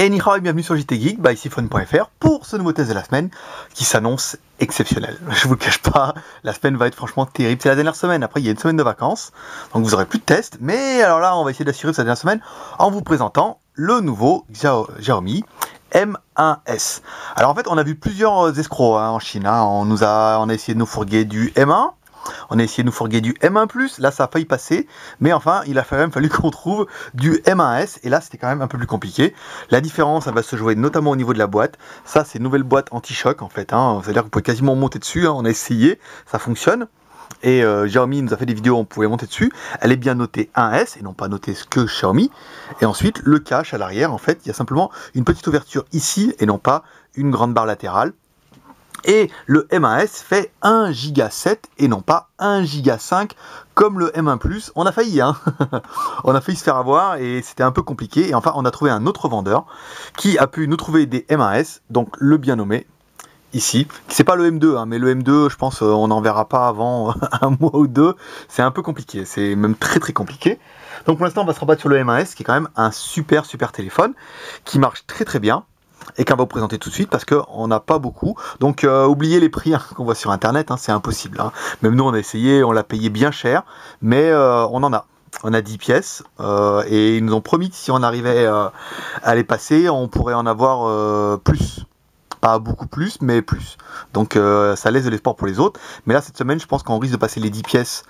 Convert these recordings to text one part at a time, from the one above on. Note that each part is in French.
Et ni hao et bienvenue sur JT Geek by Siphon.fr pour ce nouveau test de la semaine qui s'annonce exceptionnel. Je vous le cache pas, la semaine va être franchement terrible. C'est la dernière semaine, après il y a une semaine de vacances, donc vous aurez plus de tests. Mais alors là, on va essayer d'assurer cette dernière semaine en vous présentant le nouveau Xiaomi M1S. Alors en fait, on a vu plusieurs escrocs en Chine. On a essayé de nous fourguer du M1. On a essayé de nous fourguer du M1+, là ça a failli passer, mais enfin il a quand même fallu qu'on trouve du M1S, et là c'était quand même un peu plus compliqué. La différence, ça va se jouer notamment au niveau de la boîte. Ça c'est une nouvelle boîte anti-choc en fait, c'est-à-dire que vous pouvez quasiment monter dessus, on a essayé, ça fonctionne. Et Xiaomi nous a fait des vidéos où on pouvait monter dessus. Elle est bien notée 1S et non pas notée que Xiaomi. Et ensuite le cache à l'arrière, en fait il y a simplement une petite ouverture ici et non pas une grande barre latérale. Et le M1S fait 1 Go 7 et non pas 1 Go 5 comme le M1+. On a failli, on a failli se faire avoir et c'était un peu compliqué. Et enfin, on a trouvé un autre vendeur qui a pu nous trouver des M1S, donc le bien nommé ici. C'est pas le M2, mais le M2, je pense, on n'en verra pas avant un mois ou deux. C'est un peu compliqué, c'est même très très compliqué. Donc pour l'instant, on va se rabattre sur le M1S qui est quand même un super téléphone qui marche très très bien. Et qu'on va vous présenter tout de suite parce qu'on n'a pas beaucoup. Donc oubliez les prix qu'on voit sur internet, c'est impossible. Même nous on a essayé, on l'a payé bien cher, mais on en a. On a 10 pièces et ils nous ont promis que si on arrivait à les passer, on pourrait en avoir plus. Pas beaucoup plus, mais plus. Donc ça laisse de l'espoir pour les autres. Mais là cette semaine, je pense qu'on risque de passer les 10 pièces,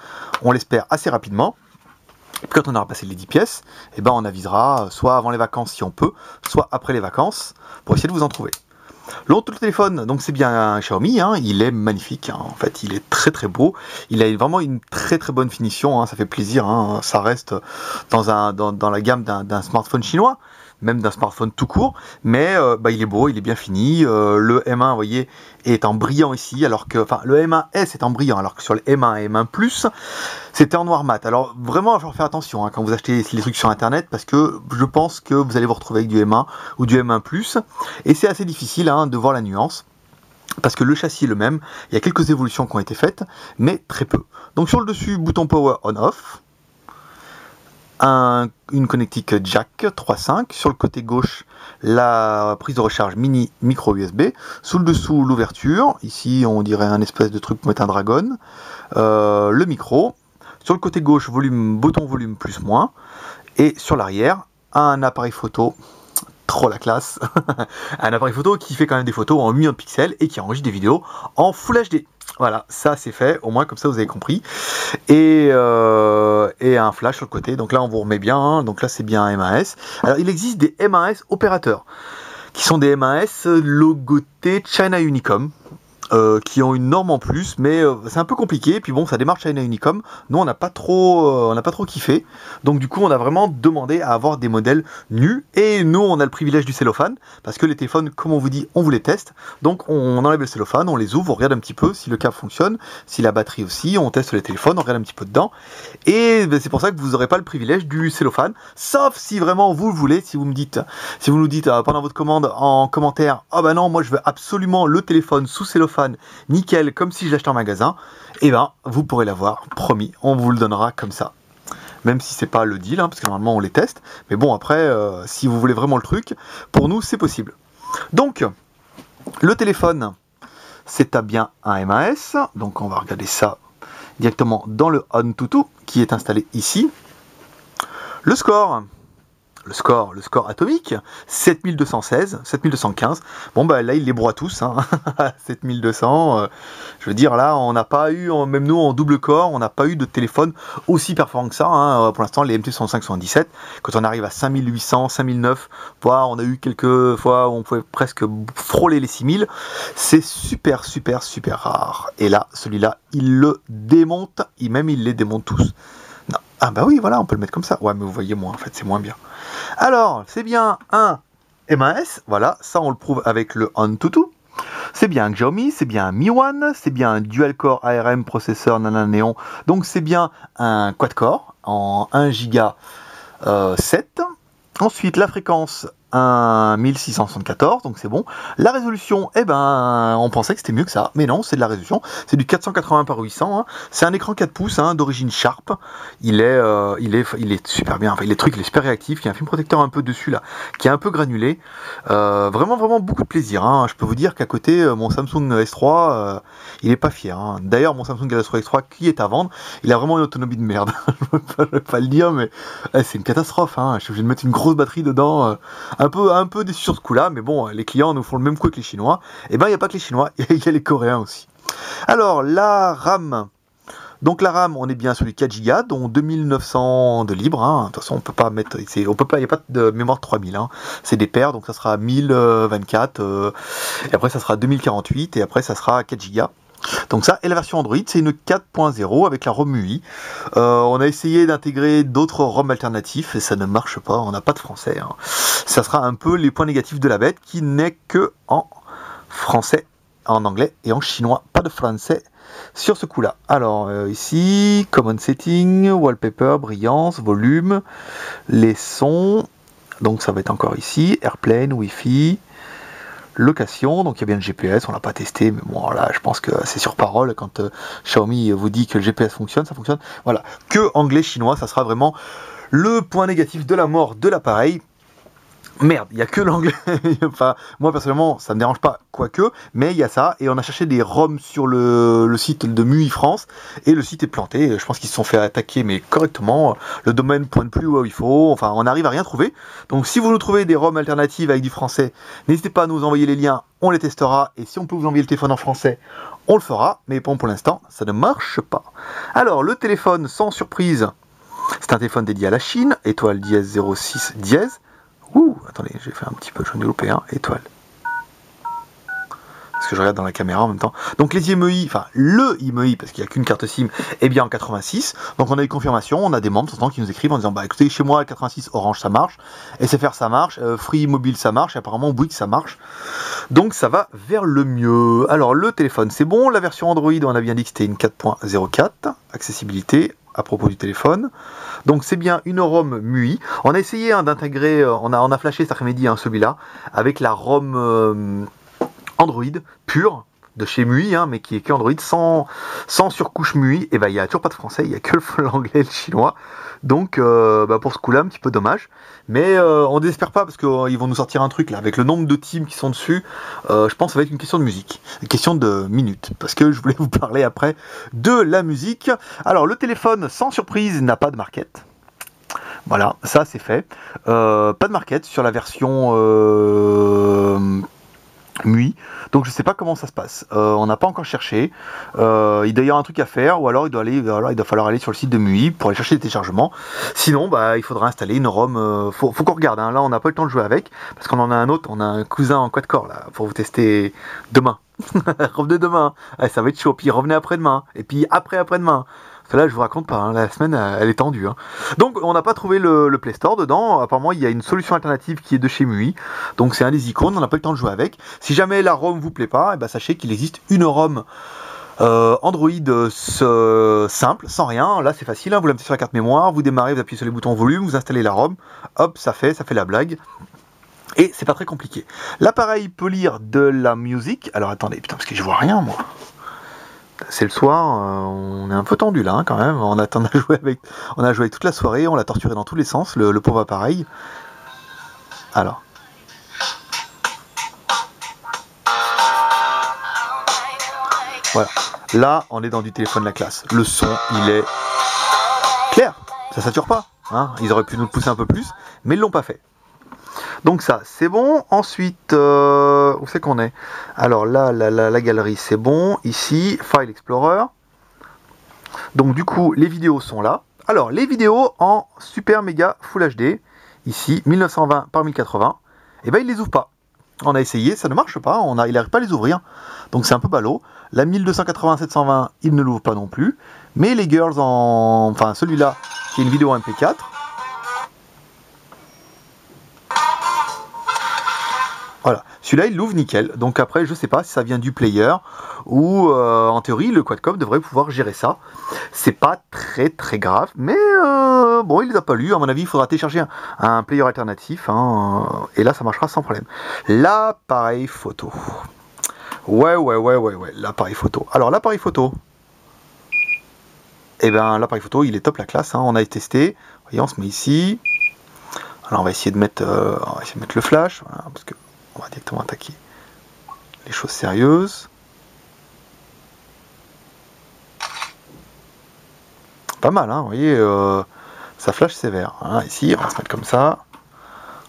on l'espère assez rapidement. Quand on aura passé les 10 pièces, on avisera soit avant les vacances si on peut, soit après les vacances, pour essayer de vous en trouver. L'autre téléphone, donc c'est bien un Xiaomi, il est magnifique, en fait il est très très beau, il a vraiment une très très bonne finition, ça fait plaisir, ça reste dans la gamme d'un smartphone chinois, même d'un smartphone tout court, mais il est beau, il est bien fini. Le M1, vous voyez, est en brillant ici, alors que, le M1S est en brillant, alors que sur le M1 et M1+, c'était en noir mat. Alors vraiment, il va falloir faire attention quand vous achetez les trucs sur internet, parce que je pense que vous allez vous retrouver avec du M1 ou du M1+, et c'est assez difficile de voir la nuance. Parce que le châssis est le même, il y a quelques évolutions qui ont été faites, mais très peu. Donc sur le dessus, bouton power on-off, une connectique jack 3.5, sur le côté gauche la prise de recharge mini micro USB, sous le dessous l'ouverture, ici on dirait un espèce de truc pour mettre un dragon, le micro, sur le côté gauche bouton volume plus moins, et sur l'arrière un appareil photo. Trop la classe. Un appareil photo qui fait quand même des photos en 8 millions de pixels et qui enregistre des vidéos en Full HD. Voilà, ça c'est fait, au moins comme ça vous avez compris. Et un flash sur le côté, donc là on vous remet bien, donc là c'est bien un M1S. Alors il existe des M1S opérateurs, qui sont des M1S logotés China Unicom, qui ont une norme en plus, mais c'est un peu compliqué. Et puis bon, ça démarre China Unicom. Nous, on n'a pas trop kiffé. Donc du coup, on a vraiment demandé à avoir des modèles nus. Et nous, on a le privilège du cellophane, parce que les téléphones, comme on vous dit, on vous les teste. Donc on enlève le cellophane, on les ouvre, on regarde un petit peu si le câble fonctionne, si la batterie aussi. On teste les téléphones, on regarde un petit peu dedans. Et c'est pour ça que vous n'aurez pas le privilège du cellophane, sauf si vraiment vous le voulez. Si vous nous dites pendant votre commande en commentaire, ah bah non, moi je veux absolument le téléphone sous cellophane. Nickel, comme si je l'achetais en magasin, vous pourrez l'avoir, promis, on vous le donnera comme ça. Même si c'est pas le deal, parce que normalement on les teste, mais bon après, si vous voulez vraiment le truc, pour nous c'est possible. Donc, le téléphone, c'est bien un M1S, donc on va regarder ça directement dans le AnTuTu, qui est installé ici. Le score atomique, 7216, 7215. Bon là il les broie tous, 7200. Je veux dire là, on n'a pas eu, même nous en double core, on n'a pas eu de téléphone aussi performant que ça. Pour l'instant les MT65 sont en 17. Quand on arrive à 5800, 5009, voire on a eu quelques fois où on pouvait presque frôler les 6000. C'est super rare. Et là, celui-là, il le démonte, il les démonte tous. Non. Ah bah oui, voilà, on peut le mettre comme ça. Ouais, mais vous voyez moins, en fait, c'est moins bien. Alors, c'est bien un M1S, voilà, ça on le prouve avec le AnTuTu. C'est bien un Xiaomi, c'est bien un Mi One, c'est bien un dual-core ARM processeur Nana Néon, donc c'est bien un quad-core en 1 Go 7. Ensuite, la fréquence un 1674, donc c'est bon. La résolution, eh ben, on pensait que c'était mieux que ça, mais non, c'est de la résolution. C'est du 480 par 800. Hein. C'est un écran 4 pouces hein, d'origine Sharp. Il est super bien. Enfin, il est super réactif. Il y a un film protecteur un peu dessus là, qui est un peu granulé. Vraiment beaucoup de plaisir. Hein. Je peux vous dire qu'à côté, mon Samsung S3, il est pas fier. Hein. D'ailleurs, mon Samsung Galaxy S3 qui est à vendre, il a vraiment une autonomie de merde. Je peux pas le dire, mais c'est une catastrophe. Hein. Je suis obligé de mettre une grosse batterie dedans. Un peu déçu sur ce coup-là, mais bon, les clients nous font le même coup que les Chinois. Et ben, il n'y a pas que les Chinois, il y a les Coréens aussi. Alors, la RAM. Donc la RAM, on est bien sur les 4 Go, dont 2900 de libre. Hein. De toute façon, on peut pas mettre, il n'y a pas de mémoire de 3000. Hein. C'est des paires, donc ça sera 1024, et après ça sera 2048, et après ça sera 4 Go. Donc ça, et la version Android, c'est une 4.0 avec la ROM UI. On a essayé d'intégrer d'autres ROM alternatifs et ça ne marche pas, on n'a pas de français. Hein. Ça sera un peu les points négatifs de la bête qui n'est que en français, en anglais et en chinois. Pas de français sur ce coup-là. Alors ici, Common Setting, Wallpaper, Brillance, Volume, les sons. Donc ça va être encore ici, Airplane, Wi-Fi. Location, donc il y a bien le GPS, on l'a pas testé, mais bon là je pense que c'est sur parole, quand Xiaomi vous dit que le GPS fonctionne, ça fonctionne, voilà, que anglais, chinois, ça sera vraiment le point négatif de la mort de l'appareil. Merde, il n'y a que l'anglais, enfin moi personnellement ça me dérange pas, quoique, mais il y a ça, et on a cherché des ROM sur le site de MUI France, et le site est planté, je pense qu'ils se sont fait attaquer, mais correctement, le domaine pointe plus où il faut, enfin on arrive à rien trouver, donc si vous nous trouvez des ROM alternatives avec du français, n'hésitez pas à nous envoyer les liens, on les testera, et si on peut vous envoyer le téléphone en français, on le fera, mais bon pour l'instant, ça ne marche pas. Alors le téléphone, sans surprise, c'est un téléphone dédié à la Chine, étoile dièse 06 dièse. Ouh, attendez, j'ai fait un petit peu, j'en ai loupé un, étoile. Parce que je regarde dans la caméra en même temps. Donc les IMEI, enfin le IMEI, parce qu'il n'y a qu'une carte SIM, est bien en 86. Donc on a eu confirmation, on a des membres qui nous écrivent en disant bah écoutez, chez moi 86 Orange ça marche, SFR ça marche, Free Mobile ça marche, et apparemment Bouygues ça marche. Donc ça va vers le mieux. Alors le téléphone c'est bon, la version Android on a bien dit que c'était une 4.04, accessibilité à propos du téléphone. Donc c'est bien une ROM MUI. On a essayé d'intégrer, on a flashé cet après-midi celui-là, avec la ROM Android pure de chez MUI, mais qui est qu'Android sans surcouche MUI. Et ben il n'y a toujours pas de français, il n'y a que l'anglais et le chinois. Donc pour ce coup-là, un petit peu dommage. Mais on ne désespère pas parce qu'ils vont nous sortir un truc là, avec le nombre de teams qui sont dessus. Je pense que ça va être une question de musique, une question de minutes. Parce que je voulais vous parler après de la musique. Alors le téléphone, sans surprise, n'a pas de marquette. Voilà, ça c'est fait. Pas de marquette sur la version MUI, donc je sais pas comment ça se passe. On n'a pas encore cherché. Il doit y avoir un truc à faire, ou alors il doit falloir aller sur le site de MUI pour aller chercher les téléchargements. Sinon, il faudra installer une ROM. Faut qu'on regarde. Là, on n'a pas eu le temps de jouer avec, parce qu'on en a un autre. On a un cousin en quad-core là pour vous tester demain. Revenez demain. Ça va être chaud. Puis revenez après-demain. Et puis après-demain. Là, je vous raconte pas, la semaine, elle est tendue. Donc, on n'a pas trouvé le Play Store dedans. Apparemment, il y a une solution alternative qui est de chez MUI. Donc, c'est un des icônes, on n'a pas eu le temps de jouer avec. Si jamais la ROM vous plaît pas, sachez qu'il existe une ROM Android simple, sans rien. Là, c'est facile, vous la mettez sur la carte mémoire, vous démarrez, vous appuyez sur les boutons volume, vous installez la ROM. Hop, ça fait la blague. Et c'est pas très compliqué. L'appareil peut lire de la musique. Alors, attendez, putain, parce que je vois rien, moi. C'est le soir, on est un peu tendu là quand même, on a joué avec toute la soirée, on l'a torturé dans tous les sens, le pauvre appareil. Alors. Voilà, là on est dans du téléphone de la classe, le son il est clair, ça sature pas, ils auraient pu nous le pousser un peu plus, mais ils l'ont pas fait. Donc ça, c'est bon. Ensuite, où c'est qu'on est? Alors là, la galerie, c'est bon. Ici, File Explorer. Donc du coup, les vidéos sont là. Alors, les vidéos en super méga Full HD. Ici, 1920 par 1080. Et il les ouvre pas. On a essayé, ça ne marche pas. Il n'arrive pas à les ouvrir. Donc c'est un peu ballot. La 1280-720, il ne l'ouvre pas non plus. Mais les girls enfin celui-là, qui est une vidéo MP4. Voilà, celui-là il l'ouvre nickel, donc après je sais pas si ça vient du player ou en théorie le quadcom devrait pouvoir gérer ça. C'est pas très grave, mais bon, il les a pas lus. À mon avis, il faudra télécharger un player alternatif. Hein, et là, ça marchera sans problème. L'appareil photo. Ouais. L'appareil photo. Alors, l'appareil photo. Eh bien, l'appareil photo, il est top la classe. Hein, on a testé. Voyez, on se met ici. Alors, on va essayer de mettre, le flash. Voilà, parce qu'on va directement attaquer les choses sérieuses. Pas mal, hein, vous voyez, ça flash sévère. Hein, ici, on va se mettre comme ça.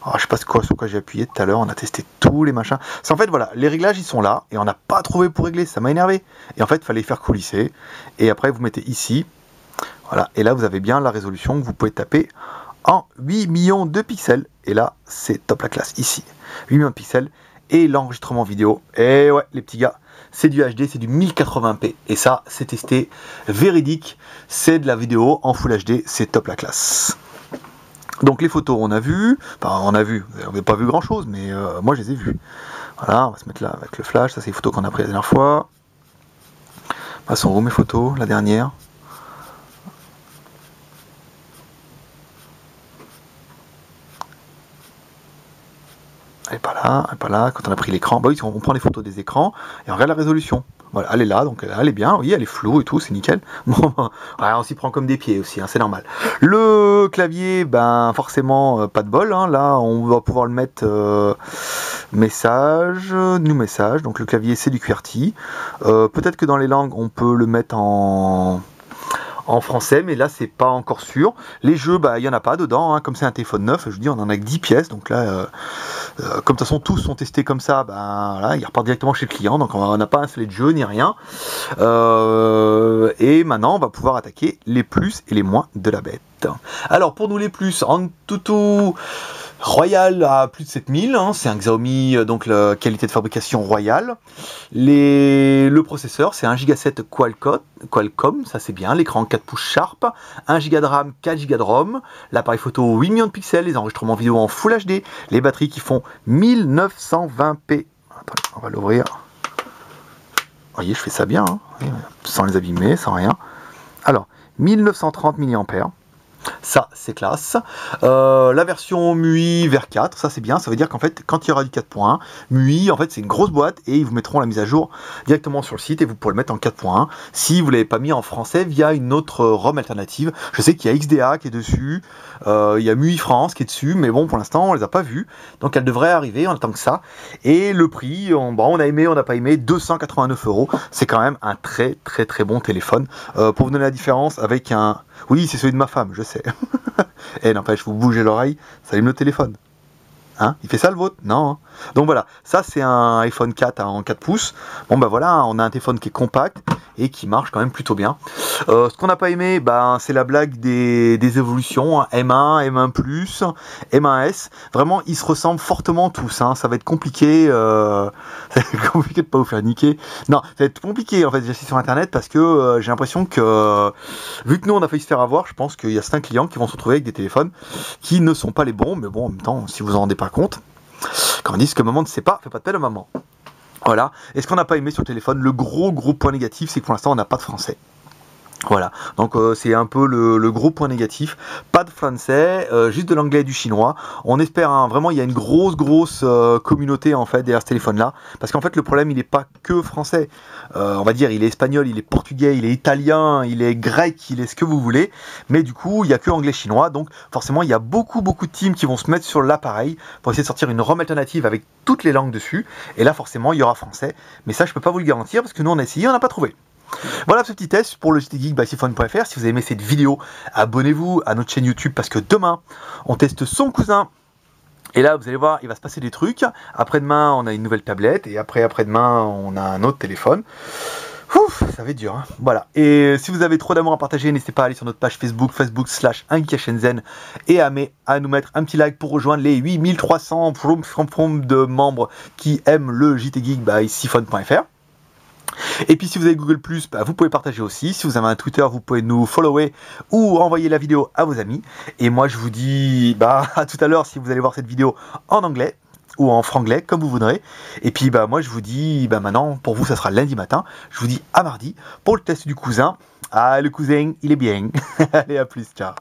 Alors, je sais pas sur quoi j'ai appuyé tout à l'heure, on a testé tous les machins. C'est en fait, voilà, les réglages, ils sont là, et on n'a pas trouvé pour régler, ça m'a énervé. Et en fait, il fallait faire coulisser. Et après, vous mettez ici, voilà, et là, vous avez bien la résolution que vous pouvez taper en 8 millions de pixels. Et là, c'est top la classe, ici. 8 millions de pixels, et l'enregistrement vidéo. Et ouais, les petits gars, c'est du HD, c'est du 1080p. Et ça, c'est testé, véridique. C'est de la vidéo en Full HD, c'est top la classe. Donc les photos, on a vu. Enfin, on n'a pas vu grand chose, mais moi, je les ai vues. Voilà, on va se mettre là avec le flash. Ça, c'est les photos qu'on a prises la dernière fois. Passons où mes photos, la dernière. Elle est pas là, quand on a pris l'écran, bah oui, on prend les photos des écrans et on regarde la résolution. Voilà, elle est là, donc elle est bien, oui, elle est floue et tout, c'est nickel. Bon, ouais, on s'y prend comme des pieds aussi, hein, c'est normal. Le clavier, ben forcément, pas de bol, hein, là on va pouvoir le mettre message, new message, donc le clavier c'est du QWERTY. Peut-être que dans les langues on peut le mettre en français, mais là c'est pas encore sûr. Les jeux, bah il y en a pas dedans, hein, comme c'est un téléphone neuf, je dis on en a que 10 pièces, donc là comme de toute façon tous sont testés comme ça, ben voilà, ils repartent directement chez le client, donc on n'a pas installé de jeu ni rien. Et maintenant on va pouvoir attaquer les plus et les moins de la bête. Alors pour nous les plus, Antutu Royal à plus de 7000, hein, c'est un Xiaomi, donc la qualité de fabrication royale. Le processeur, c'est 1 Go 7 Qualcomm, ça c'est bien. L'écran 4 pouces Sharp, 1 Go de RAM, 4 Go de ROM. L'appareil photo 8 millions de pixels, les enregistrements vidéo en Full HD. Les batteries qui font 1920p. Attendez, on va l'ouvrir. Vous voyez, je fais ça bien, hein, sans les abîmer, sans rien. Alors, 1930 mAh. Ça, c'est classe. La version MUI vers 4, ça c'est bien. Ça veut dire qu'en fait, quand il y aura du 4.1, MUI, en fait, c'est une grosse boîte et ils vous mettront la mise à jour directement sur le site et vous pourrez le mettre en 4.1 si vous ne l'avez pas mis en français via une autre ROM alternative. Je sais qu'il y a XDA qui est dessus, il y a MUI France qui est dessus, mais bon, pour l'instant, on les a pas vus. Donc, elle devrait arriver en tant que ça. Et le prix, on a aimé, on n'a pas aimé, 289 €. C'est quand même un très bon téléphone. Pour vous donner la différence avec un... Oui, c'est celui de ma femme, je sais. Et n'empêche, vous bougez l'oreille, ça allume le téléphone. Hein, il fait ça le vôtre? Non. Hein. Donc voilà, ça c'est un iPhone 4 en 4 pouces. Bon ben voilà, on a un téléphone qui est compact et qui marche quand même plutôt bien. Ce qu'on n'a pas aimé, ben, c'est la blague des évolutions, hein. M1, M1+, M1S. Vraiment, ils se ressemblent fortement tous. Hein. Ça va être compliqué. Ça va être compliqué de pas vous faire niquer. Non, ça va être compliqué en fait, j'ai sur internet parce que j'ai l'impression que vu que nous on a failli se faire avoir, je pense qu'il y a certains clients qui vont se retrouver avec des téléphones qui ne sont pas les bons, mais bon, en même temps, si vous en rendez pas compte, quand on dit que maman ne sait pas, fait pas de peine à maman. Voilà. Et ce qu'on n'a pas aimé sur le téléphone, le gros point négatif, c'est que pour l'instant on n'a pas de français. Voilà, donc c'est un peu le gros point négatif. Pas de français, juste de l'anglais et du chinois. On espère, hein, vraiment, il y a une grosse communauté en fait derrière ce téléphone-là. Parce qu'en fait, le problème, il n'est pas que français. On va dire, il est espagnol, il est portugais, il est italien, il est grec, il est ce que vous voulez. Mais du coup, il n'y a que anglais-chinois. Donc forcément, il y a beaucoup de teams qui vont se mettre sur l'appareil pour essayer de sortir une ROM alternative avec toutes les langues dessus. Et là, forcément, il y aura français. Mais ça, je peux pas vous le garantir parce que nous, on a essayé, on n'a pas trouvé. Voilà ce petit test pour le JTGeek by Siphon.fr. Si vous avez aimé cette vidéo, abonnez-vous à notre chaîne YouTube parce que demain, on teste son cousin. Et là, vous allez voir, il va se passer des trucs. Après-demain, on a une nouvelle tablette. Et après-demain, on a un autre téléphone. Ouf, ça va être dur, hein. Voilà. Et si vous avez trop d'amour à partager, n'hésitez pas à aller sur notre page Facebook.com/1geek@Shenzhen et à nous mettre un petit like pour rejoindre les 8300 de membres qui aiment le JTGeek by Siphon.fr. Et puis si vous avez Google+, bah, vous pouvez partager aussi. Si vous avez un Twitter, vous pouvez nous follower ou envoyer la vidéo à vos amis. Et moi je vous dis bah, à tout à l'heure si vous allez voir cette vidéo en anglais ou en franglais, comme vous voudrez. Et puis bah, moi je vous dis, bah, maintenant pour vous ça sera lundi matin. Je vous dis à mardi pour le test du cousin. Ah, le cousin il est bien. Allez, à plus, ciao.